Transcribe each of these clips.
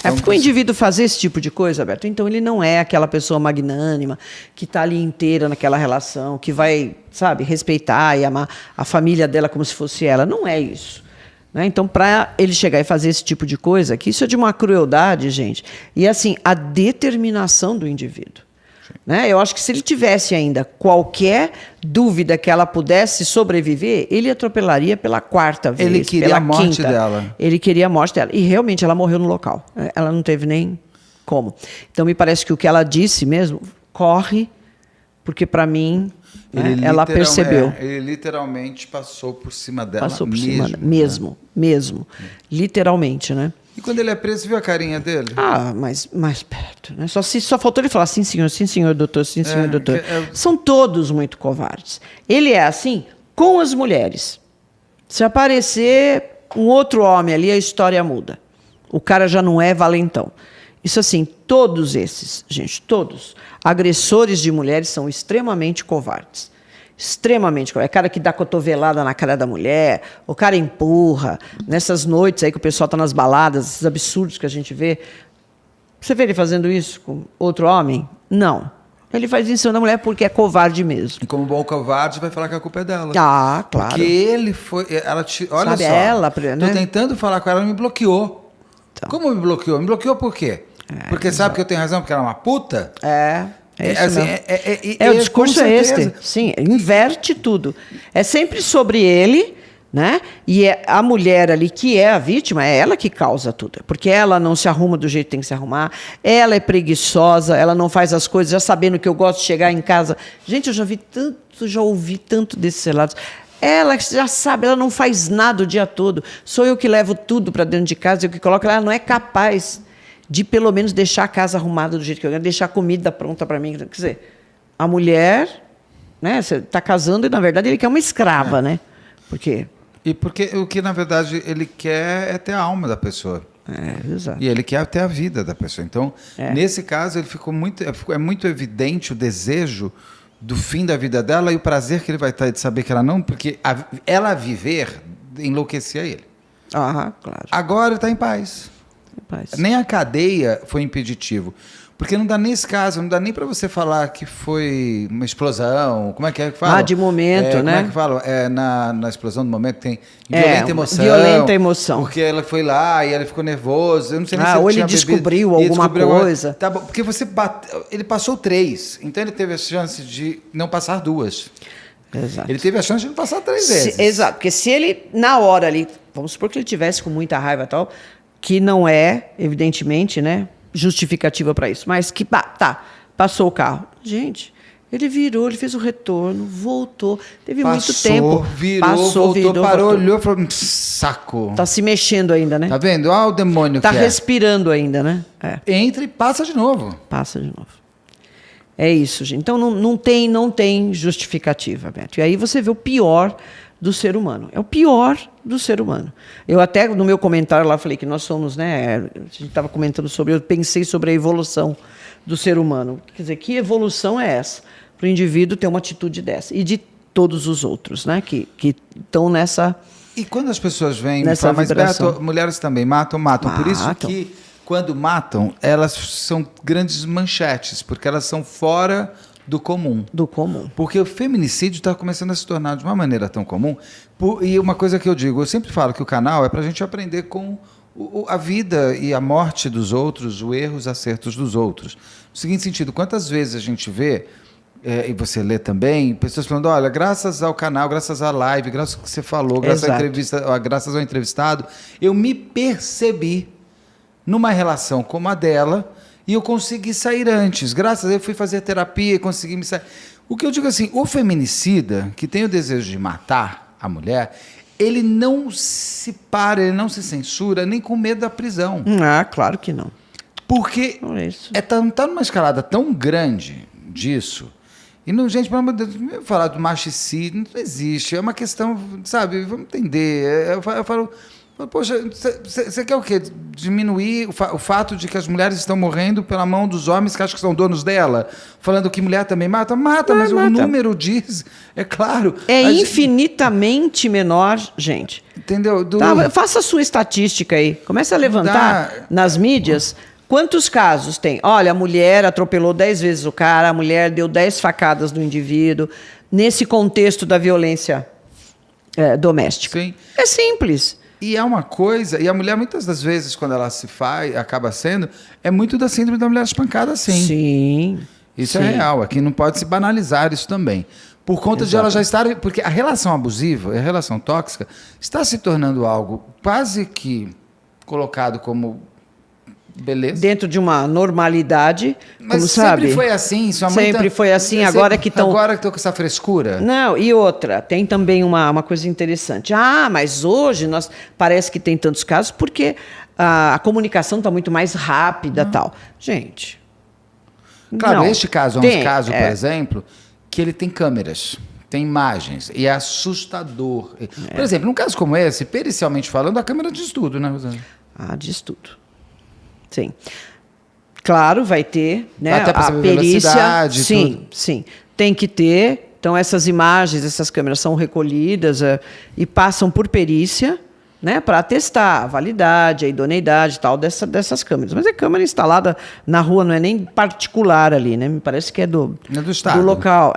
Então, porque o indivíduo fazer esse tipo de coisa, Alberto, então ele não é aquela pessoa magnânima que está ali inteira naquela relação, que vai, sabe, respeitar e amar a família dela como se fosse ela. Não é isso. Né? Então, para ele chegar e fazer esse tipo de coisa, que isso é de uma crueldade, gente. E, assim, a determinação do indivíduo. Né? Eu acho que se ele tivesse ainda qualquer dúvida que ela pudesse sobreviver, ele atropelaria pela quarta vez, ele queria pela a morte quinta. dela. Ele queria a morte dela. E realmente ela morreu no local. Ela não teve nem como. Então me parece que o que ela disse mesmo, corre, porque para mim ela percebeu. Ele literalmente passou por cima dela. Passou por cima mesmo. Literalmente, né? E quando ele é preso, viu a carinha dele? Ah, mas mais perto. Né? Só faltou ele falar sim, senhor doutor, sim, senhor doutor. São todos muito covardes. Ele é assim com as mulheres. Se aparecer um outro homem ali, a história muda. O cara já não é valentão. Isso assim, todos esses, gente, todos, agressores de mulheres são extremamente covardes. Extremamente covarde. É cara que dá cotovelada na cara da mulher, o cara empurra. Nessas noites aí que o pessoal está nas baladas, esses absurdos que a gente vê. Você vê ele fazendo isso com outro homem? Não. Ele faz isso em cima da mulher porque é covarde mesmo. E como bom covarde, vai falar que a culpa é dela. Ah, claro. Porque ele foi... olha sabe, só, ela, né? Tô tentando falar com ela, ela me bloqueou. Então. Como me bloqueou? Me bloqueou por quê? Porque sabe que eu tenho razão, porque ela é uma puta? O discurso é este. Sim, inverte tudo. É sempre sobre ele, né? E a mulher ali, que é a vítima, é ela que causa tudo. Porque ela não se arruma do jeito que tem que se arrumar, ela é preguiçosa, ela não faz as coisas já sabendo que eu gosto de chegar em casa. Gente, eu já ouvi tanto desses relatos. Ela já sabe, ela não faz nada o dia todo. Sou eu que levo tudo para dentro de casa, eu que coloco. Ela não é capaz de pelo menos deixar a casa arrumada do jeito que eu quero, deixar a comida pronta para mim. Quer dizer, a mulher, né, você está casando e, na verdade, ele quer uma escrava, né? Porque o que, na verdade, ele quer é ter a alma da pessoa. Exato. E ele quer ter a vida da pessoa. Então, nesse caso, ele ficou muito evidente o desejo do fim da vida dela e o prazer que ele vai ter de saber que ela não... Porque ela viver enlouquecia ele. Ah, claro. Agora ele está em paz. Nem a cadeia foi impeditivo. Porque não dá nesse caso, não dá nem para você falar que foi uma explosão. Como é que fala? De momento, né? Como é que fala? Na explosão do momento tem violenta emoção. Violenta emoção. Porque ela foi lá e ela ficou nervosa. Eu não sei nem se ou ele ele descobriu alguma coisa. Tá bom, porque ele passou 3. Então ele teve a chance de não passar 2. Exato. Ele teve a chance de não passar 3 vezes. Exato. Porque se ele, na hora ali, vamos supor que ele tivesse com muita raiva e tal, que não é, evidentemente, né, justificativa para isso, mas que passou o carro. Gente, ele virou, ele fez o retorno, voltou, teve muito tempo. Voltou, parou, olhou e falou, saco. Tá se mexendo ainda, né? Tá vendo? Olha o demônio que respirando ainda, né? Entra e passa de novo. Passa de novo. É isso, gente. Então não tem justificativa, Beto. E aí você vê o pior do ser humano. É o pior do ser humano. Eu até, no meu comentário lá, falei que nós somos, né? A gente estava comentando eu pensei sobre a evolução do ser humano. Quer dizer, que evolução é essa? Para o indivíduo ter uma atitude dessa. E de todos os outros, né? Que estão nessa... E quando as pessoas vêm e falam, mas Beto, mulheres também matam. Por isso que, quando matam, elas são grandes manchetes, porque elas são fora... do comum. Porque o feminicídio está começando a se tornar de uma maneira tão comum. E uma coisa que eu digo, eu sempre falo que o canal é para a gente aprender com a vida e a morte dos outros, os erros, os acertos dos outros. No seguinte sentido, quantas vezes a gente vê, e você lê também, pessoas falando, olha, graças ao canal, graças à live, graças ao que você falou, graças à entrevista, graças ao entrevistado, eu me percebi numa relação como a dela, e eu consegui sair antes. Graças a Deus, eu fui fazer terapia e consegui me sair. O que eu digo assim, o feminicida, que tem o desejo de matar a mulher, ele não se para, ele não se censura, nem com medo da prisão. Claro que não. Porque tá numa escalada tão grande disso. E, não, gente, pelo amor de Deus, falar do machicídio não existe. É uma questão, sabe, vamos entender. Eu falo... Poxa, você quer o quê? Diminuir o fato de que as mulheres estão morrendo pela mão dos homens que acham que são donos dela? Falando que mulher também mata? Mata, mas mata. O número diz, é claro. É infinitamente menor, gente. Entendeu? Tá, faça a sua estatística aí. Comece a levantar nas mídias quantos casos tem. Olha, a mulher atropelou 10 vezes o cara, a mulher deu 10 facadas no indivíduo, nesse contexto da violência doméstica. Sim. É simples. E é uma coisa, e a mulher, muitas das vezes, quando ela se faz, acaba sendo, é muito da síndrome da mulher espancada, sim. Sim. Isso é real. Aqui não pode se banalizar isso também. Por conta de ela já estar... Porque a relação abusiva, a relação tóxica, está se tornando algo quase que colocado como... Beleza. Dentro de uma normalidade, mas como sabe. Sempre foi assim. Sempre foi assim, agora que estão... Agora que estão com essa frescura. Não, e outra, tem também uma coisa interessante. Mas hoje parece que tem tantos casos porque a comunicação está muito mais rápida e tal. Gente... Claro, este caso é um caso, por exemplo, que ele tem câmeras, tem imagens, e é assustador. Por exemplo, num caso como esse, pericialmente falando, a câmera diz tudo, né, Rosana? Diz tudo. Sim. Claro, vai ter, né? Até a perícia. Sim, tudo. sim. Tem que ter. Então, essas imagens, essas câmeras são recolhidas e passam por perícia, né, para atestar a validade, a idoneidade e tal dessas câmeras. Mas é câmera instalada na rua, não é nem particular ali, né? Me parece que é do Estado. Do local.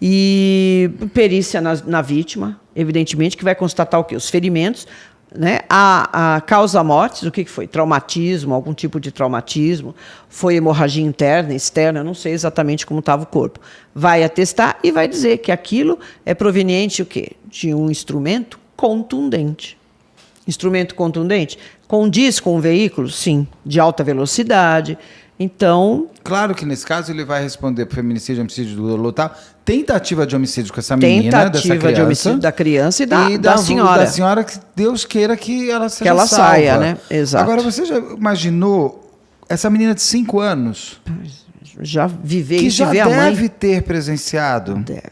E perícia na vítima, evidentemente, que vai constatar o quê? Os ferimentos, né? A causa-mortes, o que foi? Traumatismo, algum tipo de traumatismo, foi hemorragia interna, externa, eu não sei exatamente como estava o corpo. Vai atestar e vai dizer que aquilo é proveniente o quê? De um instrumento contundente. Instrumento contundente? Condiz com o veículo? Sim. De alta velocidade. Então... Claro que nesse caso ele vai responder por feminicídio, homicídio doloso, tentativa de homicídio com essa menina, dessa criança. Tentativa de homicídio da criança e da senhora. Da senhora, que Deus queira que ela seja que ela salva. saia, né? Exato. Agora, você já imaginou essa menina de 5 anos? Já viveu que isso, já vê a mãe. deve ter presenciado. Deve.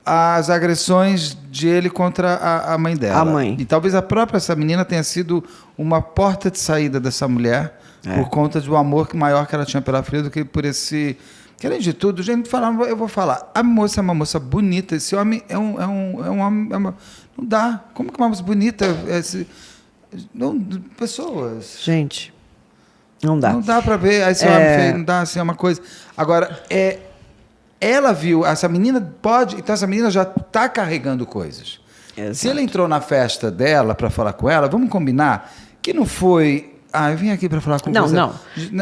As agressões de ele contra a mãe dela. A mãe. E talvez a própria essa menina tenha sido uma porta de saída dessa mulher por conta do amor maior que ela tinha pela filha do que por esse... Que, além de tudo, gente, eu vou falar, a moça é uma moça bonita, esse homem é um homem... não dá. Como que uma moça bonita... pessoas... Gente, não dá. Não dá para ver, esse homem feio, não dá, assim, é uma coisa... Agora, ela viu, essa menina pode... Então, essa menina já está carregando coisas. Exato. Se ele entrou na festa dela para falar com ela, vamos combinar que não foi... eu vim aqui para falar com você. Não.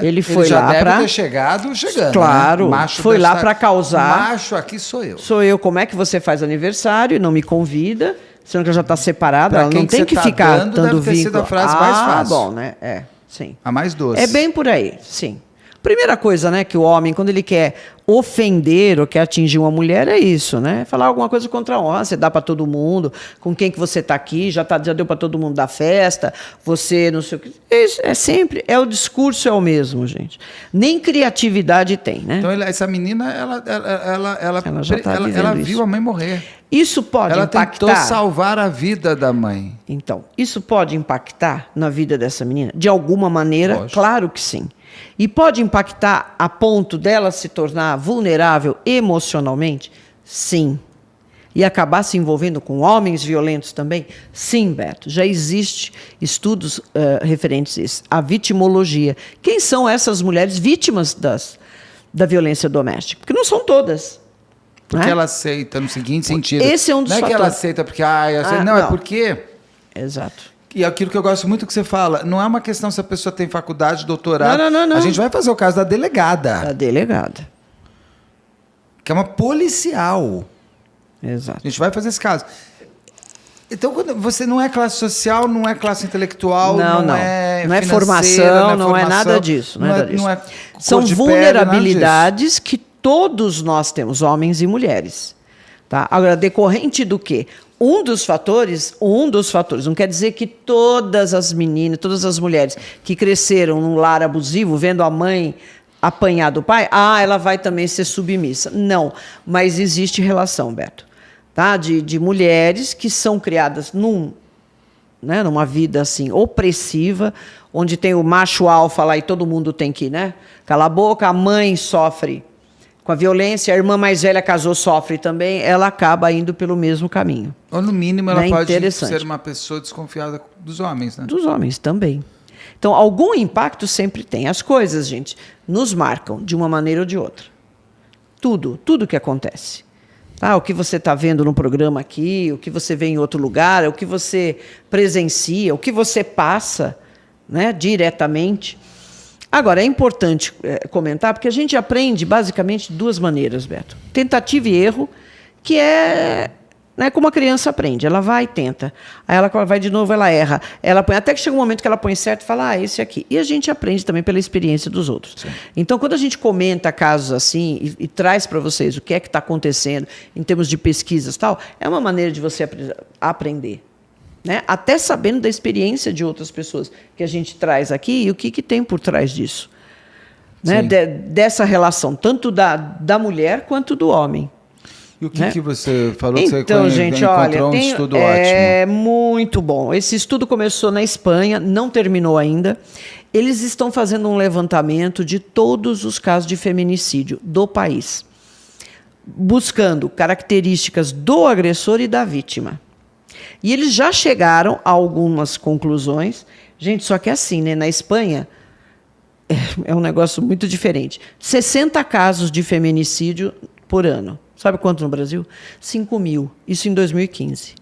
Ele foi já lá deve para... ter chegando. Claro, né? Macho foi lá para causar... Macho aqui sou eu. Sou eu. Como é que você faz aniversário e não me convida, sendo que ela já está separada? Ela não tem que ficar dando deve ter vínculo. sido a frase mais fácil. Bom, né? Sim. A mais doce. É bem por aí, sim. Primeira coisa, né, que o homem, quando ele quer ofender ou quer atingir uma mulher, é isso, né? Falar alguma coisa contra a honra, você dá para todo mundo, com quem que você está aqui, já deu para todo mundo da festa, você não sei o que. Isso é sempre, o discurso é o mesmo, gente. Nem criatividade tem, né? Então, essa menina, ela viu a mãe morrer. Isso pode impactar... Ela tentou salvar a vida da mãe. Então, isso pode impactar na vida dessa menina? De alguma maneira, Lógico. Claro que sim. E pode impactar a ponto dela se tornar vulnerável emocionalmente? Sim. E acabar se envolvendo com homens violentos também? Sim, Beto. Já existe estudos referentes a isso. A vitimologia. Quem são essas mulheres vítimas da violência doméstica? Porque não são todas. Porque ela aceita no seguinte sentido. Esse é um dos fatores. Não é que ela aceita porque... não, é porque... Exato. E aquilo que eu gosto muito que você fala, não é uma questão se a pessoa tem faculdade, doutorado. Não. A gente vai fazer o caso da delegada. Da delegada. Que é uma policial. Exato. A gente vai fazer esse caso. Então, quando você não é classe social, não é classe intelectual, não é formação, não é nada disso. São vulnerabilidades que todos nós temos, homens e mulheres. Tá? Agora, decorrente do quê? Um dos fatores, não quer dizer que todas as meninas, todas as mulheres que cresceram num lar abusivo, vendo a mãe apanhar do pai, ela vai também ser submissa. Não, mas existe relação, Beto, tá? De mulheres que são criadas num né, numa vida assim opressiva, onde tem o macho alfa lá e todo mundo tem que, né, calar a boca, a mãe sofre com a violência, a irmã mais velha casou, sofre também, ela acaba indo pelo mesmo caminho. Ou no mínimo ela pode ser uma pessoa desconfiada dos homens, né? Dos homens também. Então, algum impacto sempre tem. As coisas, gente, nos marcam de uma maneira ou de outra. Tudo que acontece. O que você está vendo no programa aqui, o que você vê em outro lugar, o que você presencia, o que você passa, né, diretamente. Agora, é importante comentar, porque a gente aprende basicamente de duas maneiras, Beto. Tentativa e erro, que é, né, como a criança aprende. Ela vai e tenta. Aí ela vai de novo, ela erra. Ela põe, até que chega um momento que ela põe certo e fala, esse aqui. E a gente aprende também pela experiência dos outros. Sim. Então, quando a gente comenta casos assim e traz para vocês o que é que está acontecendo em termos de pesquisas e tal, é uma maneira de você aprender. Né? Até sabendo da experiência de outras pessoas que a gente traz aqui e o que tem por trás disso. Né? Dessa relação, tanto da mulher quanto do homem. E o que você falou que então, você gente, encontrou um estudo ótimo? É muito bom. Esse estudo começou na Espanha, não terminou ainda. Eles estão fazendo um levantamento de todos os casos de feminicídio do país, buscando características do agressor e da vítima. E eles já chegaram a algumas conclusões. Gente, só que é assim, né? Na Espanha, é um negócio muito diferente. 60 casos de feminicídio por ano. Sabe quanto no Brasil? 5.000. Isso em 2015.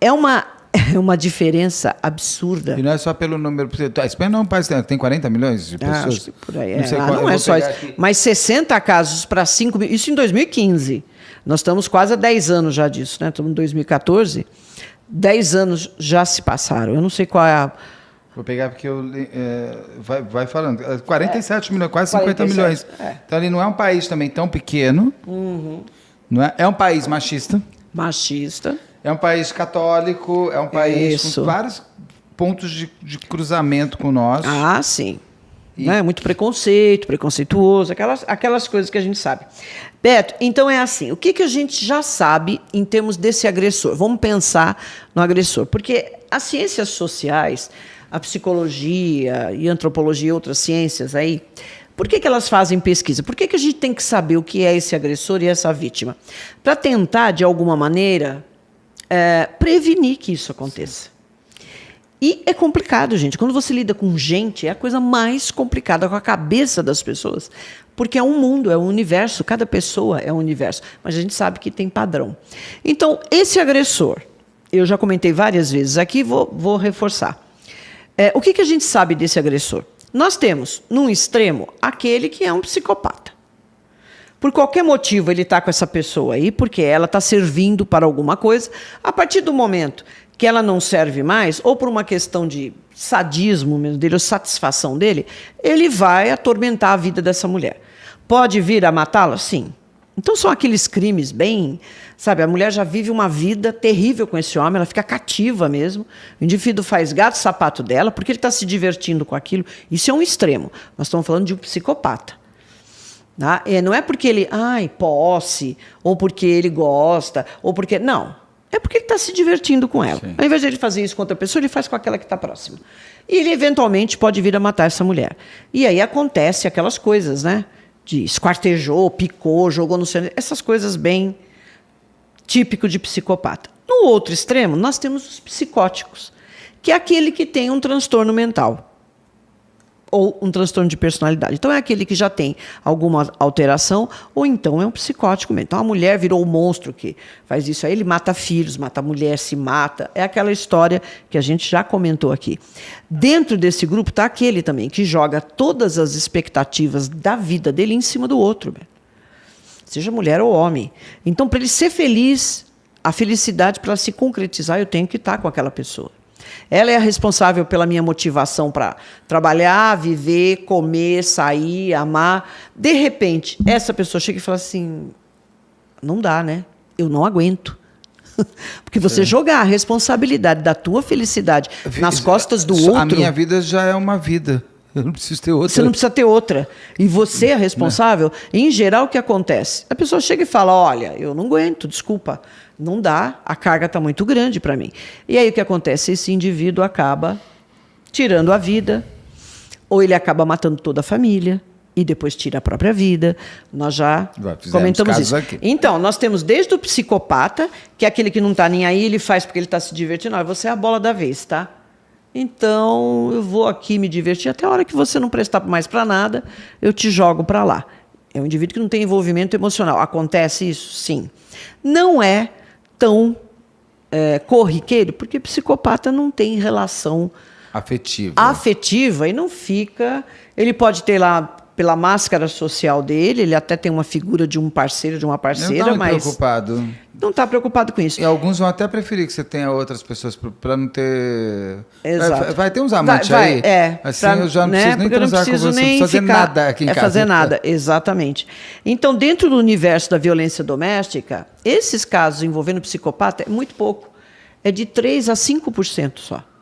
É uma diferença absurda. E não é só pelo número. A Espanha não é um país que tem 40 milhões de pessoas? Acho que por aí. Não é só isso. Aqui. Mas 60 casos para 5.000. Isso em 2015. Nós estamos quase há 10 anos já disso, né? Estamos em 2014. 10 anos já se passaram. Eu não sei qual é a... Vou pegar porque vai falando. 47 milhões, quase 50 milhões. Então, ele não é um país também tão pequeno. Uhum. Não é? É um país machista. Machista. É um país católico. É um país com vários pontos de cruzamento com nós. Ah, sim. Né? Muito preconceituoso, aquelas coisas que a gente sabe. Beto, então é assim, o que a gente já sabe em termos desse agressor? Vamos pensar no agressor, porque as ciências sociais, a psicologia e antropologia e outras ciências aí, por que elas fazem pesquisa? Por que a gente tem que saber o que é esse agressor e essa vítima? Para tentar, de alguma maneira, prevenir que isso aconteça. E é complicado, gente. Quando você lida com gente, é a coisa mais complicada com a cabeça das pessoas. Porque é um mundo, é um universo. Cada pessoa é um universo. Mas a gente sabe que tem padrão. Então, esse agressor, eu já comentei várias vezes aqui, vou reforçar. O que a gente sabe desse agressor? Nós temos, num extremo, aquele que é um psicopata. Por qualquer motivo, ele está com essa pessoa aí, porque ela está servindo para alguma coisa. A partir do momento que ela não serve mais, ou por uma questão de sadismo mesmo dele, ou satisfação dele, ele vai atormentar a vida dessa mulher. Pode vir a matá-la? Sim. Então são aqueles crimes bem... Sabe, a mulher já vive uma vida terrível com esse homem, ela fica cativa mesmo. O indivíduo faz gato sapato dela, porque ele está se divertindo com aquilo. Isso é um extremo. Nós estamos falando de um psicopata. Tá? Não é porque ele... posse, ou porque ele gosta, ou porque... Não. É porque ele está se divertindo com ela. Sim. Ao invés de ele fazer isso com outra pessoa, ele faz com aquela que está próxima. E ele, eventualmente, pode vir a matar essa mulher. E aí acontece aquelas coisas, né? De esquartejou, picou, jogou no centro. Essas coisas bem típico de psicopata. No outro extremo, nós temos os psicóticos, que é aquele que tem um transtorno mental. Ou um transtorno de personalidade. Então, é aquele que já tem alguma alteração, ou então é um psicótico mesmo. Então, a mulher virou o monstro que faz isso aí, ele mata filhos, mata a mulher, se mata. É aquela história que a gente já comentou aqui. Dentro desse grupo está aquele também, que joga todas as expectativas da vida dele em cima do outro. Seja mulher ou homem. Então, para ele ser feliz, a felicidade, para se concretizar, eu tenho que estar com aquela pessoa. Ela é a responsável pela minha motivação para trabalhar, viver, comer, sair, amar. De repente, essa pessoa chega e fala assim, não dá, né? Eu não aguento. Porque você jogar a responsabilidade da tua felicidade nas costas do outro... A minha vida já é uma vida. Eu não preciso ter outra. Você não precisa ter outra. E você é responsável. Em geral, o que acontece? A pessoa chega e fala, olha, eu não aguento, desculpa. Não dá, a carga está muito grande para mim. E aí o que acontece? Esse indivíduo acaba tirando a vida, ou ele acaba matando toda a família, e depois tira a própria vida. Nós já comentamos isso. Aqui. Então, nós temos desde o psicopata, que é aquele que não está nem aí, ele faz porque ele está se divertindo. Olha, você é a bola da vez, tá? Então, eu vou aqui me divertir até a hora que você não prestar mais para nada, eu te jogo para lá. É um indivíduo que não tem envolvimento emocional. Acontece isso? Sim. Não é tão corriqueiro, porque psicopata não tem relação afetiva e não fica... Ele pode ter lá, pela máscara social dele, ele até tem uma figura de um parceiro, de uma parceira, mas... Não está preocupado com isso. E alguns vão até preferir que você tenha outras pessoas para não ter... Exato. Vai ter uns amantes aí. Assim eu já não preciso nem transar com você, não preciso fazer nada aqui em casa. Fazer nada, exatamente. Então, dentro do universo da violência doméstica, esses casos envolvendo psicopata é muito pouco. É de 3% a 5% só.